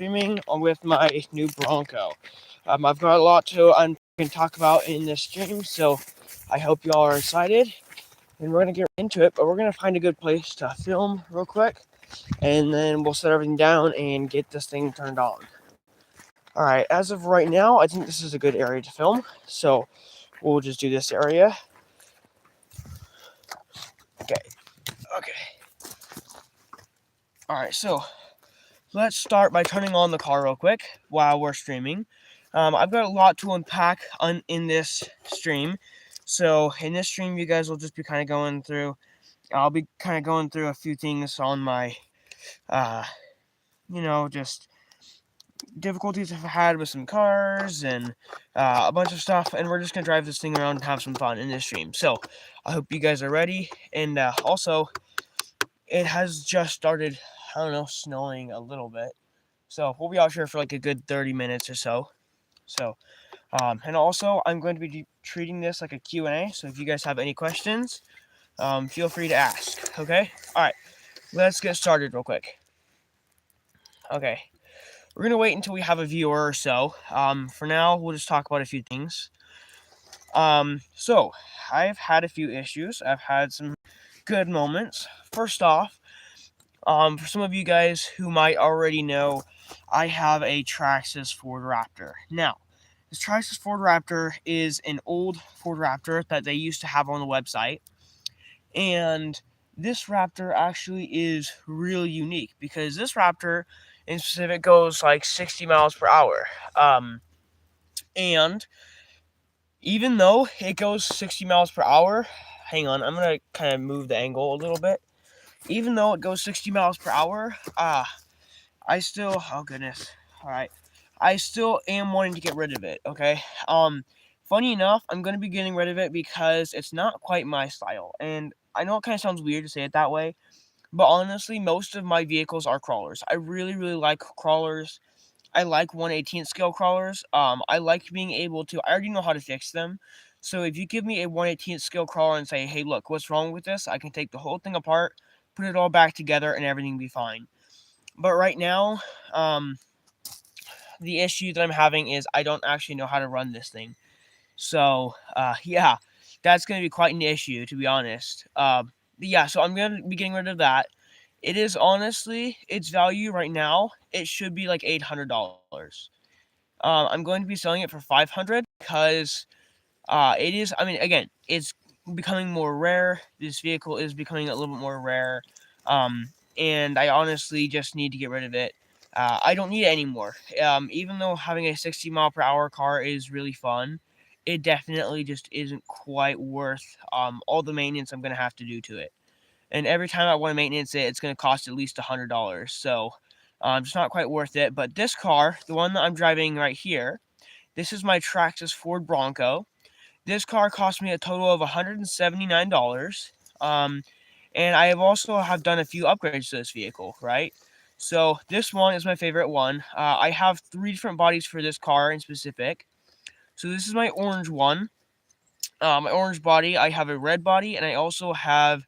streaming with my new Bronco. I've got a lot to unpack and talk about in this stream, so I hope y'all are excited. And we're gonna get into it, but we're gonna find a good place to film real quick, and then we'll set everything down and get this thing turned on. All right, as of right now, I think this is a good area to film, so we'll just do this area. Okay. Okay. All right, so let's start by turning on the car real quick while we're streaming. I've got a lot to unpack in this stream. So in this stream, you guys will just be kind of going through. I'll be kind of going through a few things on my, just difficulties I've had with some cars and a bunch of stuff. And we're just gonna drive this thing around and have some fun in this stream. So I hope you guys are ready. And also, it has just started. I don't know, snowing a little bit. So we'll be out here for like a good 30 minutes or so. And also I'm going to be treating this like a Q&A. So if you guys have any questions, feel free to ask. Okay. All right. Let's get started real quick. Okay. We're going to wait until we have a viewer or so. For now, we'll just talk about a few things. So I've had a few issues. I've had some good moments. First off, for some of you guys who might already know, I have a Traxxas Ford Raptor. Now, this Traxxas Ford Raptor is an old Ford Raptor that they used to have on the website. And this Raptor actually is really unique because this Raptor in specific goes like 60 miles per hour. And even though it goes 60 miles per hour, hang on, I'm going to kind of move the angle a little bit. Even though it goes 60 miles per hour, I still, oh goodness, all right, I still am wanting to get rid of it, okay? Funny enough, I'm going to be getting rid of it because it's not quite my style, and I know it kind of sounds weird to say it that way, but honestly, most of my vehicles are crawlers. I really, really like crawlers. I like 1/18th scale crawlers. I like being able to, I already know how to fix them, so if you give me a 1/18th scale crawler and say, hey, look, what's wrong with this? I can take the whole thing apart, put it all back together, and everything will be fine. But right now, the issue that I'm having is I don't actually know how to run this thing. So, yeah, that's going to be quite an issue, to be honest. Yeah, so I'm going to be getting rid of that. It is honestly, its value right now, it should be like $800. I'm going to be selling it for $500 because it is, I mean, again, it's becoming more rare. This vehicle is becoming a little bit more rare. And I honestly just need to get rid of it. I don't need it anymore. Even though having a 60 mile per hour car is really fun, it definitely just isn't quite worth all the maintenance I'm going to have to do to it. And every time I want to maintenance it, it's going to cost at least $100. So it's not quite worth it. But this car, the one that I'm driving right here, this is my Traxxas Ford Bronco. This car cost me a total of $179. And I have done a few upgrades to this vehicle, right? So this one is my favorite one. I have 3 different bodies for this car in specific. So this is my orange one. My orange body. I have a red body, and I also have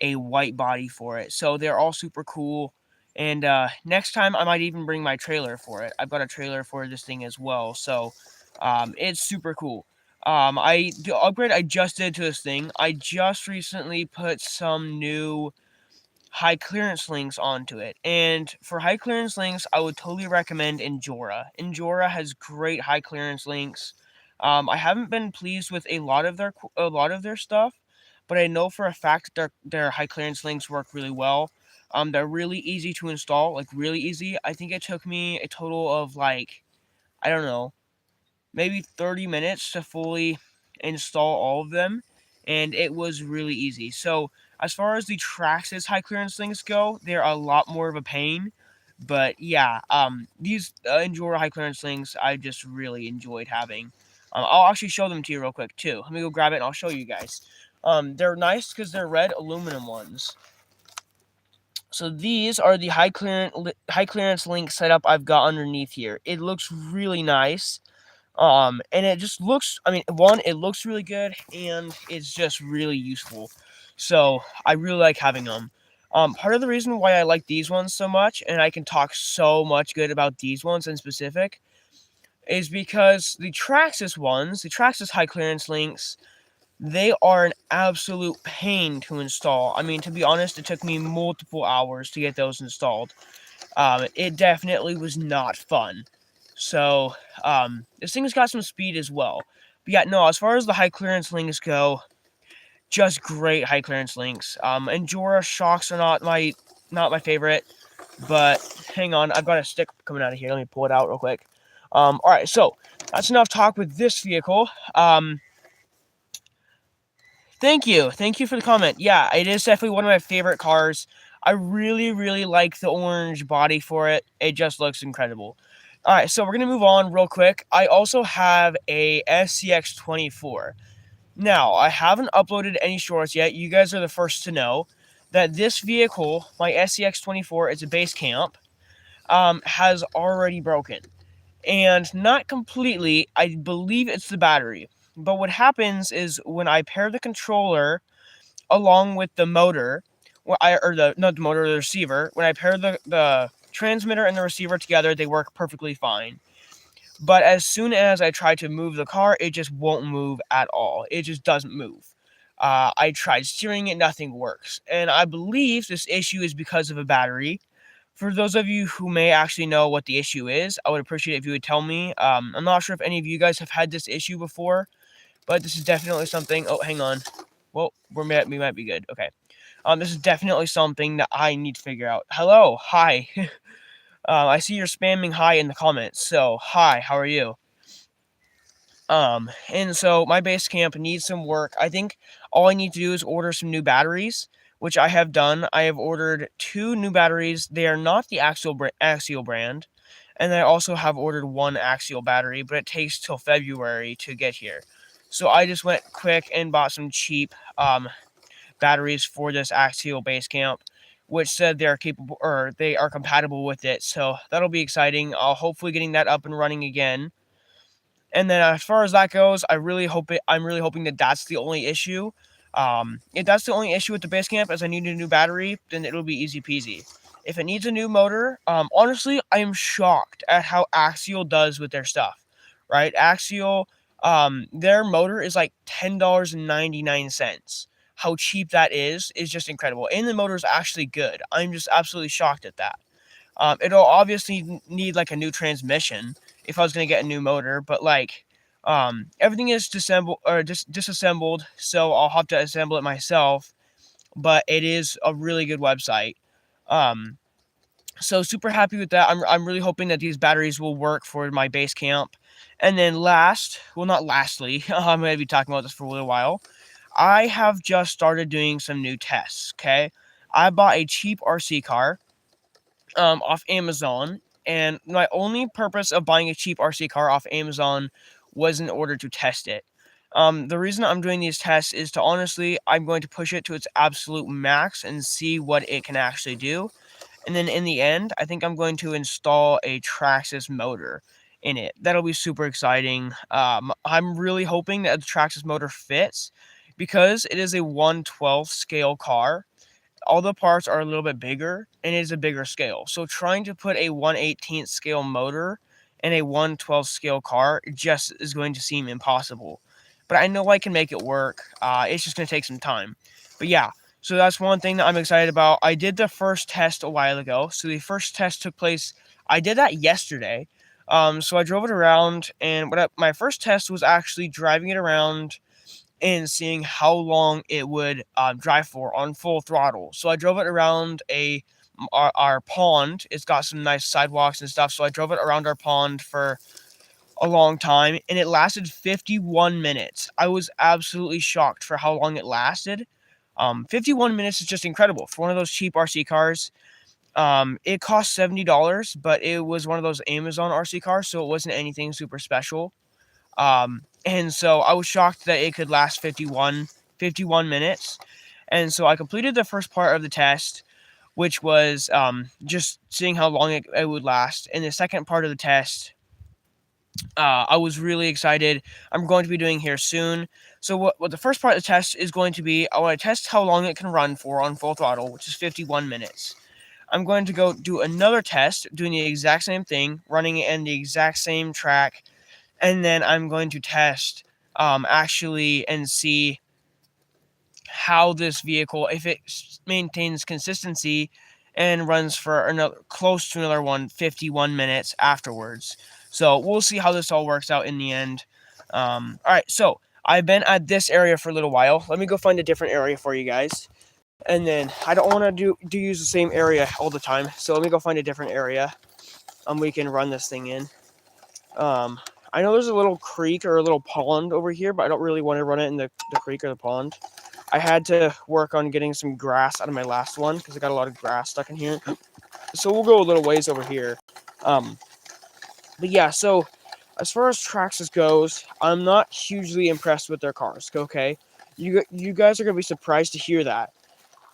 a white body for it. So they're all super cool. And next time I might even bring my trailer for it. I've got a trailer for this thing as well. So it's super cool. The upgrade I just did to this thing, I just recently put some new high clearance links onto it. And for high clearance links, I would totally recommend Endura. Endura has great high clearance links. I haven't been pleased with a lot of their stuff, but I know for a fact that their high clearance links work really well. They're really easy to install, like really easy. I think it took me a total of like, I don't know, maybe 30 minutes to fully install all of them, and it was really easy. So as far as the Traxxas high clearance things go, they're a lot more of a pain. But yeah, these Endura high clearance things I just really enjoyed having. I'll actually show them to you real quick too. Let me go grab it and I'll show you guys. They're nice because they're red aluminum ones. So these are the high clearance link setup I've got underneath here. It looks really nice. And it just looks, I mean, one, it looks really good, and it's just really useful. So I really like having them. Part of the reason why I like these ones so much, and I can talk so much good about these ones in specific, is because the Traxxas high clearance links, they are an absolute pain to install. I mean, to be honest, it took me multiple hours to get those installed. It definitely was not fun. So, this thing's got some speed as well. But yeah, no, as far as the high clearance links go, just great high clearance links. Endura shocks are not my favorite, but hang on, I've got a stick coming out of here. Let me pull it out real quick. All right, so that's enough talk with this vehicle. Thank you for the comment. Yeah, it is definitely one of my favorite cars. I really, really like the orange body for it. It just looks incredible. All right, so we're gonna move on real quick. I also have a SCX24. Now, I haven't uploaded any shorts yet. You guys are the first to know that this vehicle, my SCX24, it's a base camp, has already broken. And not completely, I believe it's the battery. But what happens is when I pair the controller along with the motor, not the motor, the receiver, when I pair the transmitter and the receiver together, they work perfectly fine. But as soon as I try to move the car, it just won't move at all. It just doesn't move. I tried steering it, nothing works. And I believe this issue is because of a battery. For those of you who may actually know what the issue is, I would appreciate it if you would tell me. I'm not sure if any of you guys have had this issue before, but this is definitely something. Oh, hang on. Well, we might be good. Okay. This is definitely something that I need to figure out. Hello, hi. I see you're spamming hi in the comments. So, hi, how are you? And so my base camp needs some work. I think all I need to do is order some new batteries, which I have done. I have ordered 2 new batteries. They are not the Axial brand, and I also have ordered 1 Axial battery, but it takes till February to get here. So I just went quick and bought some cheap batteries for this Axial base camp, which said they are capable or they are compatible with it. So that'll be exciting. I'll hopefully getting that up and running again. And then as far as that goes, I'm really hoping that that's the only issue. If that's the only issue with the base camp, as I need a new battery, then it'll be easy peasy. If it needs a new motor, honestly, I am shocked at how Axial does with their stuff. Right, Axial, their motor is like $10.99. How cheap that is just incredible, and the motor is actually good. I'm just absolutely shocked at that. It'll obviously need like a new transmission if I was gonna get a new motor, but like everything is disassembled, so I'll have to assemble it myself. But it is a really good website. Um, so super happy with that. I'm really hoping that these batteries will work for my base camp. And then not lastly, I'm gonna be talking about this for a little while. I have just started doing some new tests. Okay, I bought a cheap RC car off Amazon, and my only purpose of buying a cheap RC car off Amazon was in order to test it. The reason I'm doing these tests is to honestly, I'm going to push it to its absolute max and see what it can actually do. And then in the end, I think I'm going to install a Traxxas motor in it. That'll be super exciting. I'm really hoping that the Traxxas motor fits because it is a 1/12 scale car. All the parts are a little bit bigger and it is a bigger scale. So trying to put a 1/18 scale motor in a 1/12 scale car just is going to seem impossible. But I know I can make it work. It's just going to take some time. But yeah, so that's one thing that I'm excited about. I did the first test a while ago. So the first test took place, I did that yesterday. So I drove it around, and my first test was actually driving it around and seeing how long it would drive for on full throttle. So I drove it around our pond. It's got some nice sidewalks and stuff. So I drove it around our pond for a long time, and it lasted 51 minutes. I was absolutely shocked for how long it lasted. 51 minutes is just incredible for one of those cheap RC cars. It cost $70, but it was one of those Amazon RC cars, so it wasn't anything super special. And so I was shocked that it could last 51 minutes. And so I completed the first part of the test, which was just seeing how long it would last. And the second part of the test I was really excited. I'm going to be doing here soon. So what the first part of the test is going to be, I want to test how long it can run for on full throttle, which is 51 minutes. I'm going to go do another test, doing the exact same thing, running it in the exact same track, and then I'm going to test actually and see how this vehicle, if it maintains consistency and runs for another close to another 51 minutes afterwards. So we'll see how this all works out in the end. All right, so I've been at this area for a little while. Let me go find a different area for you guys. And then I don't want to do use the same area all the time. So let me go find a different area we can run this thing in. Um, I know there's a little creek or a little pond over here, but I don't really want to run it in the creek or the pond. I had to work on getting some grass out of my last one because I got a lot of grass stuck in here. So we'll go a little ways over here. Um, but yeah, so as far as Traxxas goes, I'm not hugely impressed with their cars. Okay, you guys are gonna be surprised to hear that.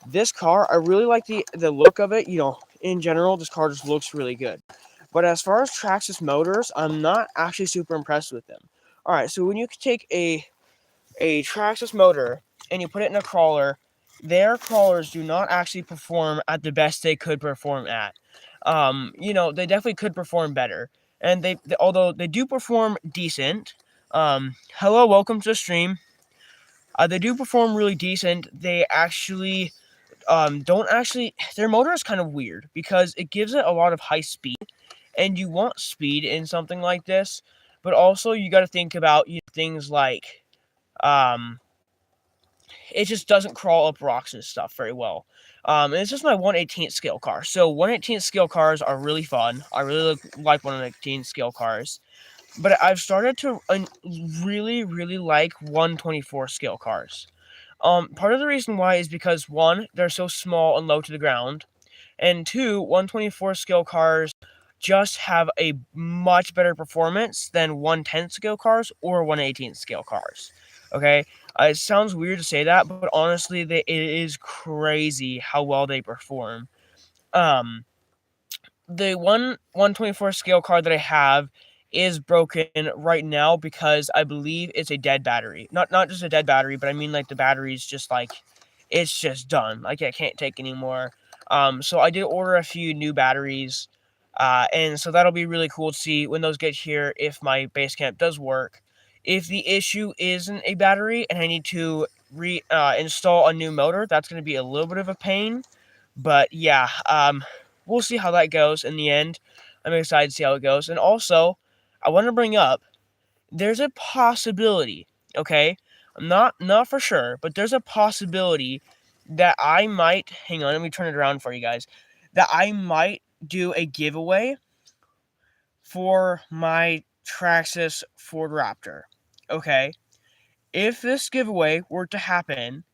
This car, I really like the look of it. You know, in general, this car just looks really good. But as far as Traxxas motors, I'm not actually super impressed with them. All right, so when you take a Traxxas motor and you put it in a crawler, their crawlers do not actually perform at the best they could perform at. You know, they definitely could perform better, and although they do perform decent. Hello, welcome to the stream. They do perform really decent. They actually don't actually. Their motor is kind of weird because it gives it a lot of high speed, and you want speed in something like this, but also you got to think about things like um it just doesn't crawl up rocks and stuff very well. And it's just my 1/18th scale car. So 1/18th scale cars are really fun. I really like 1/18th scale cars. But I've started to really, really like 1/24 scale cars. Part of the reason why is because one, they're so small and low to the ground, and two, 1/24 scale cars just have a much better performance than 1/10 scale cars or 1/18 scale cars. Okay, it sounds weird to say that, but honestly, it is crazy how well they perform. Um, the 1/24 scale car that I have is broken right now because I believe it's a dead battery. Not just a dead battery, but I mean like the battery's just like it's just done. Like I can't take anymore. So I did order a few new batteries, and so that'll be really cool to see when those get here if my base camp does work. If the issue isn't a battery and I need to install a new motor, that's going to be a little bit of a pain. But yeah, we'll see how that goes in the end. I'm excited to see how it goes. And also, I want to bring up there's a possibility, okay? I'm not for sure, but there's a possibility that I might hang on, let me turn it around for you guys. That I might do a giveaway for my Traxxas Ford Raptor. Okay? If this giveaway were to happen,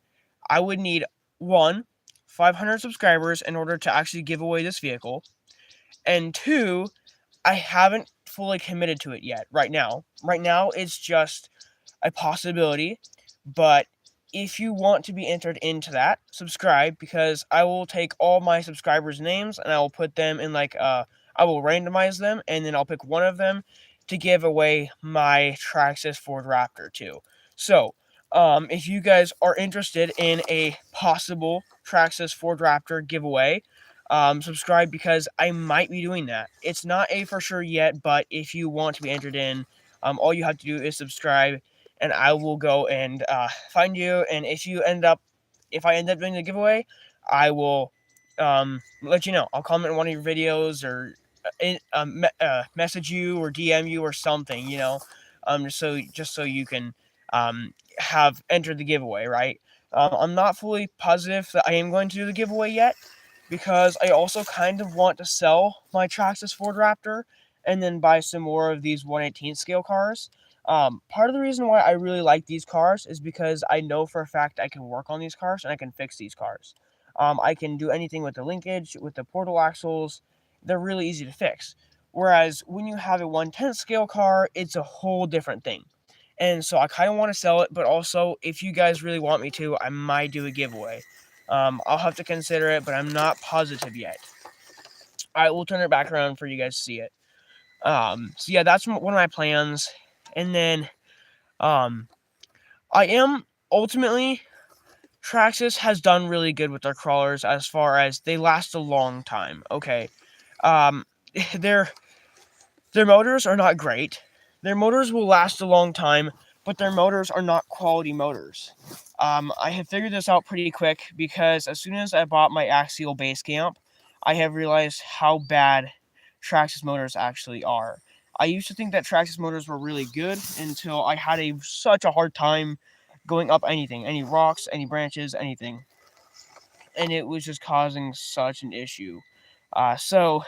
I would need 500 subscribers in order to actually give away this vehicle, and two, I haven't fully committed to it yet right now. Right now, it's just a possibility, but if you want to be entered into that, subscribe because I will take all my subscribers' names and I will put them in I will randomize them and then I'll pick one of them to give away my Traxxas Ford Raptor to. So, if you guys are interested in a possible Traxxas Ford Raptor giveaway, subscribe because I might be doing that. It's not a for sure yet, but if you want to be entered in, all you have to do is subscribe and I will go and find you. And if I end up doing the giveaway, I will let you know. I'll comment on one of your videos or message you or DM you or something. Just so you can have entered the giveaway. Right. I'm not fully positive that I am going to do the giveaway yet because I also kind of want to sell my Traxxas Ford Raptor and then buy some more of these 1/18 scale cars. Part of the reason why I really like these cars is because I know for a fact I can work on these cars and I can fix these cars. I can do anything with the linkage, with the portal axles. They're really easy to fix. Whereas when you have a 1/10 scale car, it's a whole different thing. And so I kind of want to sell it, but also if you guys really want me to, I might do a giveaway. I'll have to consider it, but I'm not positive yet. All right, we'll turn it back around for you guys to see it. So yeah, that's one of my plans. And then I am ultimately Traxxas has done really good with their crawlers as far as they last a long time. Okay. Um, their motors are not great. Their motors will last a long time, but their motors are not quality motors. I have figured this out pretty quick because as soon as I bought my axial base camp, I have realized how bad Traxxas motors actually are. I used to think that Traxxas motors were really good until I had such a hard time going up anything, any rocks, any branches, anything, and it was just causing such an issue. So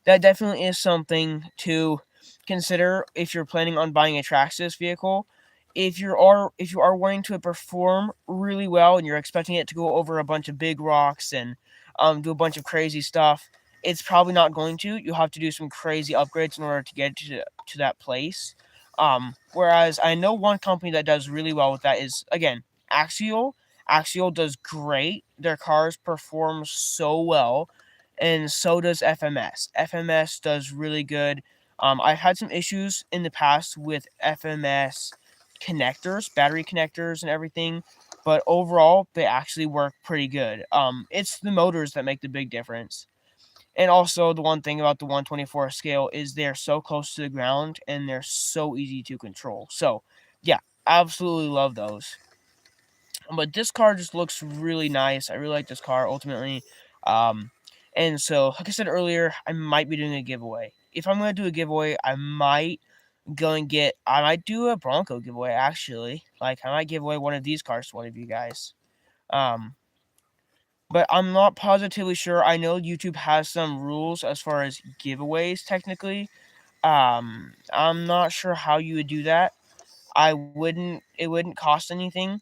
that definitely is something to consider if you're planning on buying a Traxxas vehicle. If you are wanting to perform really well and you're expecting it to go over a bunch of big rocks and do a bunch of crazy stuff, it's probably not going to. You'll have to do some crazy upgrades in order to get to that place. Whereas I know one company that does really well with that is, again, Axial. Axial does great. Their cars perform so well, and so does FMS. FMS does really good. I've had some issues in the past with FMS connectors, battery connectors, and everything, but overall they actually work pretty good. It's the motors that make the big difference. And also, the one thing about the 124 scale is they're so close to the ground and they're so easy to control. So, yeah, absolutely love those. But this car just looks really nice. I really like this car ultimately. Um, and so, like I said earlier, I might be doing a giveaway. If I'm gonna do a giveaway, I might do a Bronco giveaway actually. Like I might give away one of these cars to one of you guys. Um, but I'm not positively sure. I know YouTube has some rules as far as giveaways technically. I'm not sure how you would do that. It wouldn't cost anything.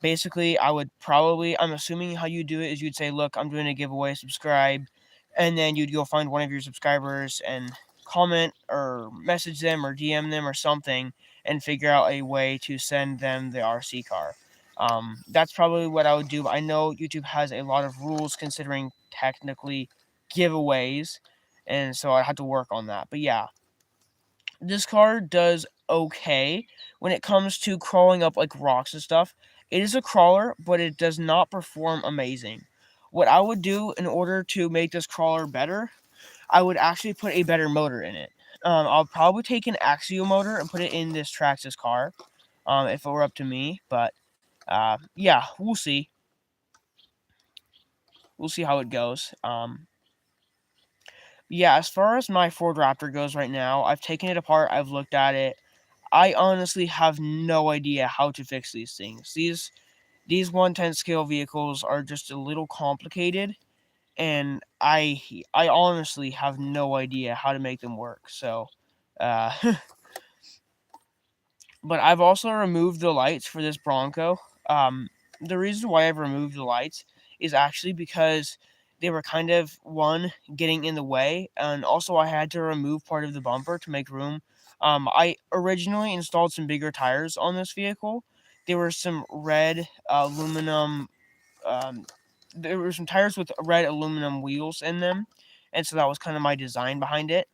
Basically, I'm assuming how you do it is you'd say, look, I'm doing a giveaway, subscribe, and then you'd go find one of your subscribers and comment or message them or DM them or something and figure out a way to send them the RC car. That's probably what I would do. I know YouTube has a lot of rules considering technically giveaways, and so I had to work on that. But yeah, this car does okay when it comes to crawling up like rocks and stuff. It is a crawler, but it does not perform amazing. What I would do in order to make this crawler better, I would actually put a better motor in it. I'll probably take an axial motor and put it in this Traxxas car, if it were up to me. But yeah, we'll see. We'll see how it goes. Yeah, as far as my Ford Raptor goes right now, I've taken it apart. I've looked at it. I honestly have no idea how to fix these things. These 110 scale vehicles are just a little complicated, and I honestly have no idea how to make them work. So, uh, but I've also removed the lights for this Bronco. The reason why I've removed the lights is actually because they were kind of getting in the way, and also I had to remove part of the bumper to make room. I originally installed some bigger tires on this vehicle. There were some red aluminum. Um, there were some tires with red aluminum wheels in them, and so that was kind of my design behind it.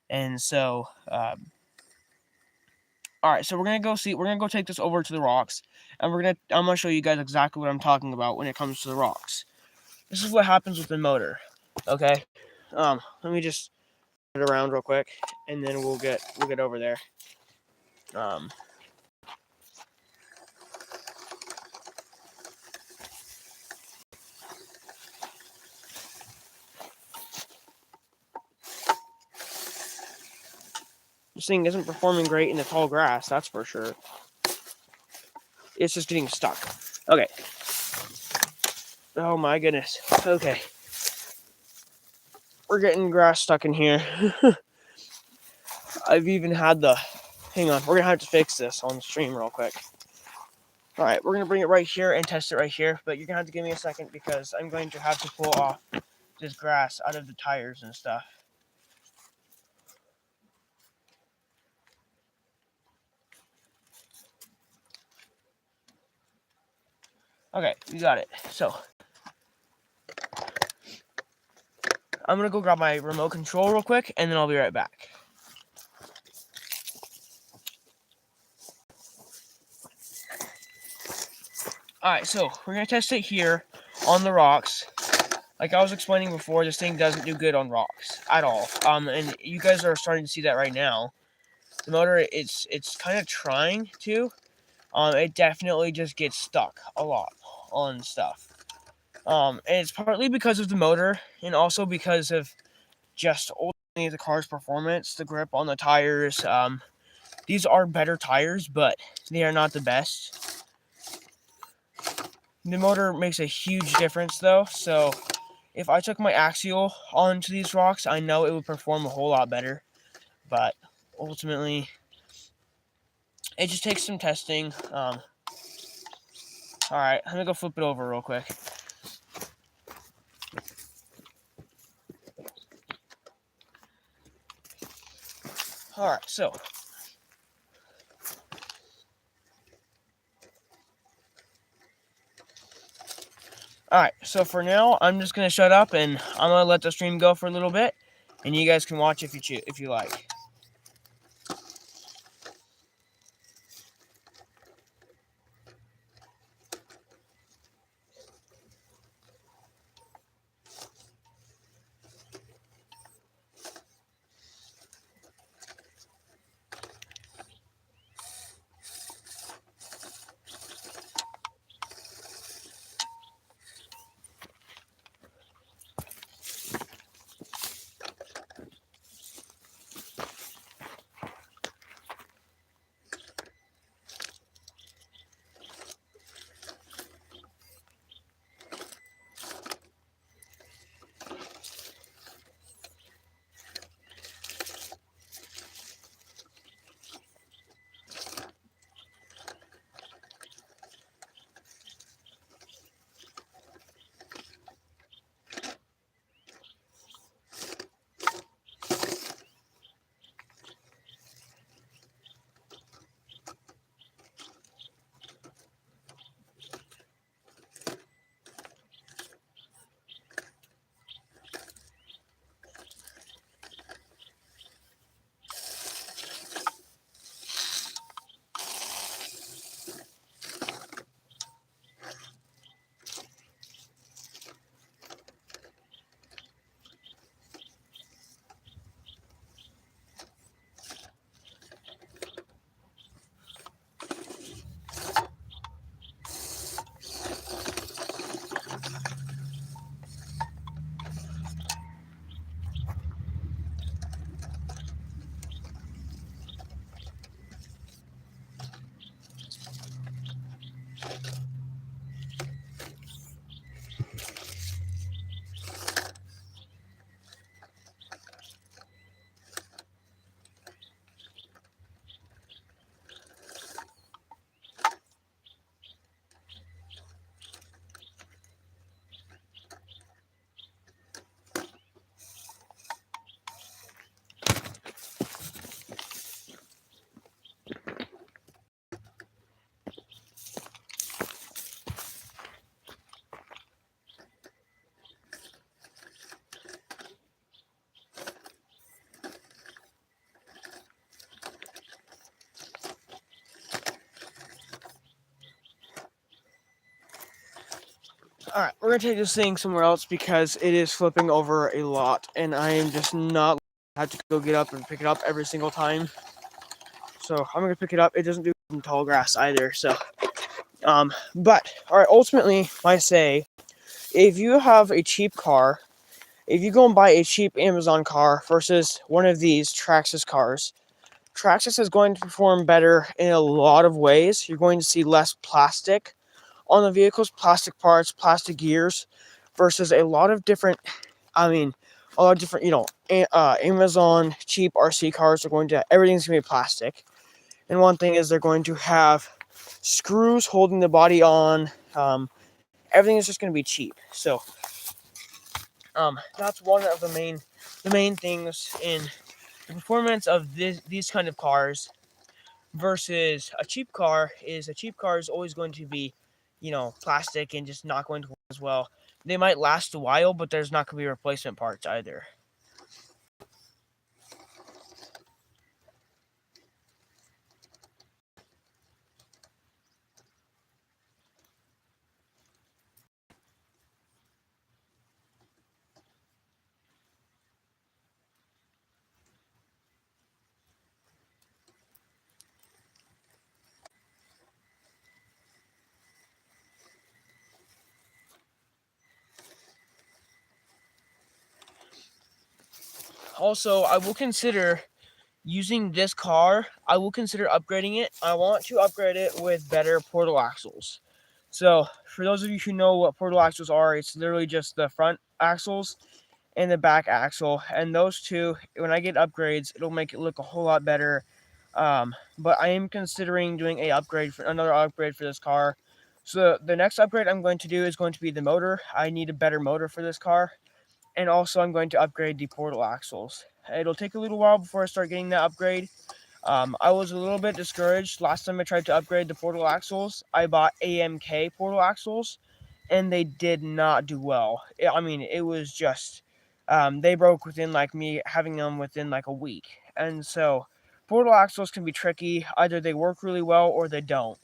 And so, all right, so we're gonna go see. We're gonna go take this over to the rocks, and I'm gonna show you guys exactly what I'm talking about when it comes to the rocks. This is what happens with the motor. Okay, let me just put it around real quick, and then we'll get over there. Um, this thing isn't performing great in the tall grass, that's for sure. It's just getting stuck. Okay. Oh my goodness. Okay. We're getting grass stuck in here. I've even had the. Hang on, we're gonna have to fix this on the stream real quick. All right, we're gonna bring it right here and test it right here, but you're gonna have to give me a second because I'm going to have to pull off this grass out of the tires and stuff. Okay, we got it. So I'm gonna go grab my remote control real quick, and then I'll be right back. Alright, so we're going to test it here on the rocks. Like I was explaining before, this thing doesn't do good on rocks at all. And you guys are starting to see that right now. The motor, it's kind of trying to. It definitely just gets stuck a lot on stuff. And it's partly because of the motor, and also because of just ultimately the car's performance, the grip on the tires. These are better tires, but they are not the best. The motor makes a huge difference, though. So if I took my axial onto these rocks, I know it would perform a whole lot better. But ultimately, it just takes some testing. Alright, I'm gonna go flip it over real quick. Alright, so. Alright, so for now, I'm just gonna shut up and I'm gonna let the stream go for a little bit. And you guys can watch if you like. Alright, we're gonna take this thing somewhere else because it is flipping over a lot, and I am just not have to go get up and pick it up every single time. So I'm gonna pick it up. It doesn't do in tall grass either. So, but alright. Ultimately, I say, if you have a cheap car, if you go and buy a cheap Amazon car versus one of these Traxxas cars, Traxxas is going to perform better in a lot of ways. You're going to see less plastic on the vehicles, plastic parts, plastic gears, versus a lot of different, a lot of different, Amazon cheap RC cars are going to, everything's going to be plastic. And one thing is they're going to have screws holding the body on. Everything is just going to be cheap. So, that's one of the main things in the performance of these kind of cars versus a cheap car is always going to be, plastic and just not going to work as well. They might last a while, but there's not going to be replacement parts either. Also, I will consider using this car. I will consider upgrading it. I want to upgrade it with better portal axles. So, for those of you who know what portal axles are, it's literally just the front axles and the back axle, and those two, when I get upgrades, it'll make it look a whole lot better. But I am considering doing another upgrade for this car. So the next upgrade I'm going to do is going to be the motor. I need a better motor for this car, and also I'm going to upgrade the portal axles. It'll take a little while before I start getting that upgrade. I was a little bit discouraged last time I tried to upgrade the portal axles. I bought AMK portal axles, and they did not do well. I mean, it was just they broke within like me having them within like a week, and so portal axles can be tricky. Either they work really well or they don't.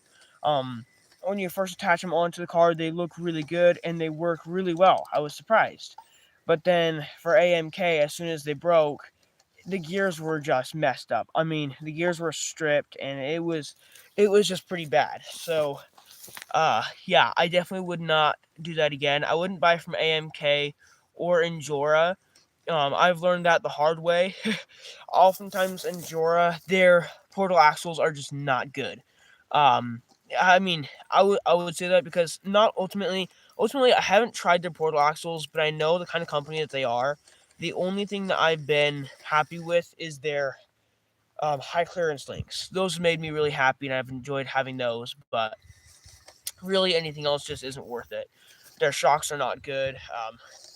When you first attach them onto the car, they look really good and they work really well. I was surprised, but then for AMK, as soon as they broke, the gears were just messed up. I mean, the gears were stripped, and it was just pretty bad. So yeah, I definitely would not do that again. I wouldn't buy from AMK or Enjora. I've learned that the hard way. Oftentimes, Enjora, their portal axles are just not good. Um, I mean, I would say that because not ultimately, I haven't tried their portal axles, but I know the kind of company that they are. The only thing that I've been happy with is their high clearance links. Those made me really happy, and I've enjoyed having those. But really, anything else just isn't worth it. Their shocks are not good.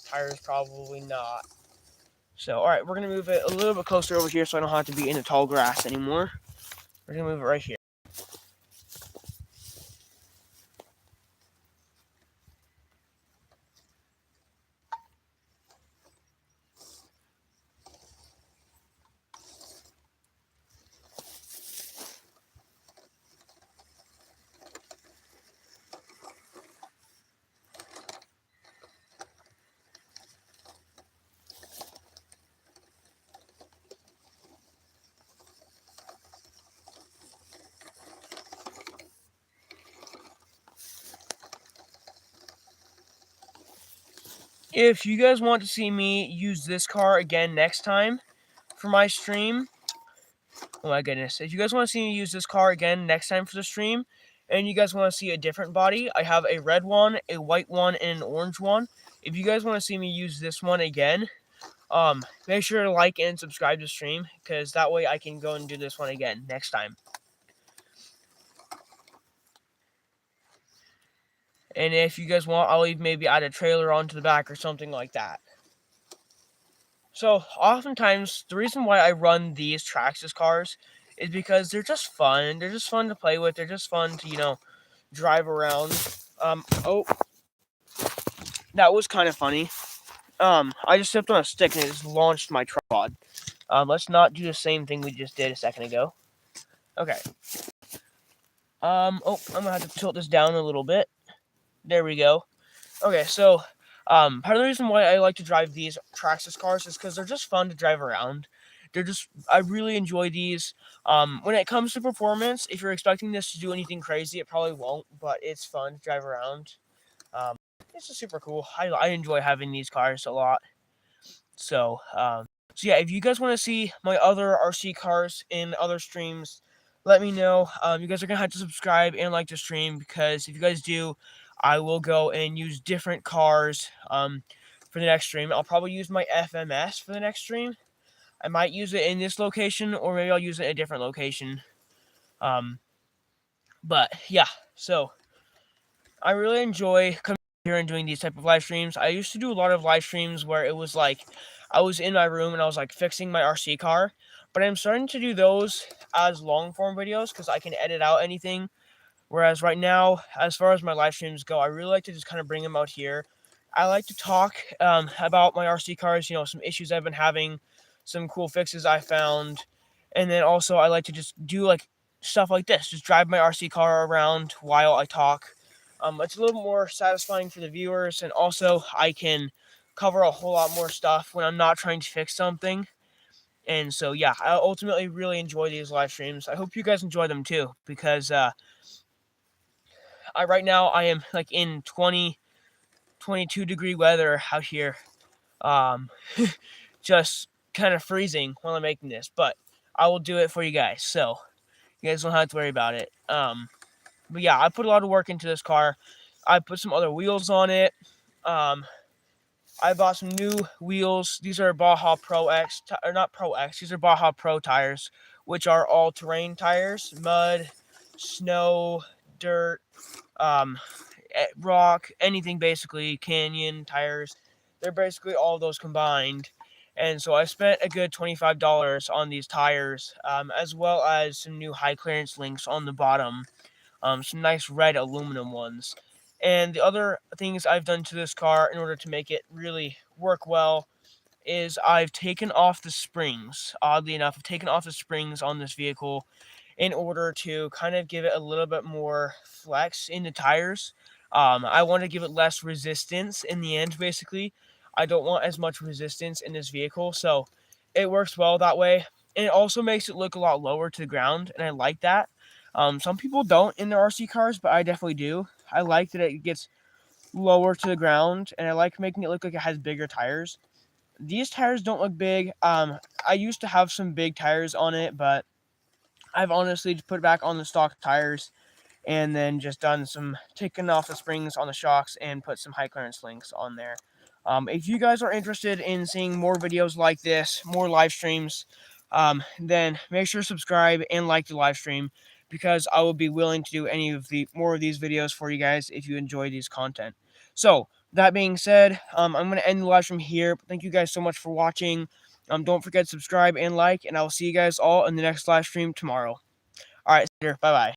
Tires probably not. So, all right, we're gonna move it a little bit closer over here, so I don't have to be in the tall grass anymore. We're gonna move it right here. If you guys want to see me use this car again next time for my stream, oh my goodness. If you guys want to see me use this car again next time for the stream, and you guys want to see a different body, I have a red one, a white one, and an orange one. If you guys want to see me use this one again, make sure to like and subscribe to the stream, because that way I can go and do this one again next time. And if you guys want, I'll even maybe add a trailer onto the back or something like that. So, oftentimes, the reason why I run these Traxxas cars is because they're just fun. They're just fun to play with. They're just fun to, drive around. Oh, that was kind of funny. I just stepped on a stick and it just launched my tripod. Let's not do the same thing we just did a second ago. Okay. Oh, I'm gonna have to tilt this down a little bit. There we go. Okay, so part of the reason why I like to drive these Traxxas cars is because they're just fun to drive around. I really enjoy these. When it comes to performance, if you're expecting this to do anything crazy, it probably won't, but it's fun to drive around. Um, it's just super cool. I enjoy having these cars a lot. So yeah, if you guys want to see my other RC cars in other streams, let me know. You guys are gonna have to subscribe and like the stream, because if you guys do, I will go and use different cars for the next stream. I'll probably use my FMS for the next stream. I might use it in this location, or maybe I'll use it in a different location. But yeah, so I really enjoy coming here and doing these type of live streams. I used to do a lot of live streams where it was like I was in my room and I was like fixing my RC car, but I'm starting to do those as long form videos because I can edit out anything. Whereas right now, as far as my live streams go, I really like to just kind of bring them out here. I like to talk about my RC cars, some issues I've been having, some cool fixes I found, and then also I like to just do like stuff like this, just drive my RC car around while I talk. It's a little more satisfying for the viewers, and also I can cover a whole lot more stuff when I'm not trying to fix something. And so yeah, I ultimately really enjoy these live streams. I hope you guys enjoy them too, because right now I am like in 22 degree weather out here. Um, just kind of freezing while I'm making this, but I will do it for you guys, so you guys don't have to worry about it. But yeah, I put a lot of work into this car. I put some other wheels on it. Um, I bought some new wheels. These are Baja Pro X, or not Pro X. These are Baja Pro tires, which are all-terrain tires: mud, snow, dirt, um, rock, anything basically, canyon tires. They're basically all those combined. And so I spent a good $25 on these tires, as well as some new high clearance links on the bottom, some nice red aluminum ones. And the other things I've done to this car in order to make it really work well is I've taken off the springs. Oddly enough, I've taken off the springs on this vehicle in order to kind of give it a little bit more flex in the tires. I want to give it less resistance in the end, basically. I don't want as much resistance in this vehicle, so it works well that way. And it also makes it look a lot lower to the ground, and I like that. Some people don't in their RC cars, but I definitely do. I like that it gets lower to the ground, and I like making it look like it has bigger tires. These tires don't look big. I used to have some big tires on it, but I've honestly just put it back on the stock tires and then just done some taking off the springs on the shocks and put some high clearance links on there. If you guys are interested in seeing more videos like this, more live streams, then make sure to subscribe and like the live stream, because I will be willing to do any of the more of these videos for you guys if you enjoy these content. So that being said, I'm going to end the live stream here. Thank you guys so much for watching. Don't forget to subscribe and like, and I will see you guys all in the next live stream tomorrow. All right, later. Bye bye.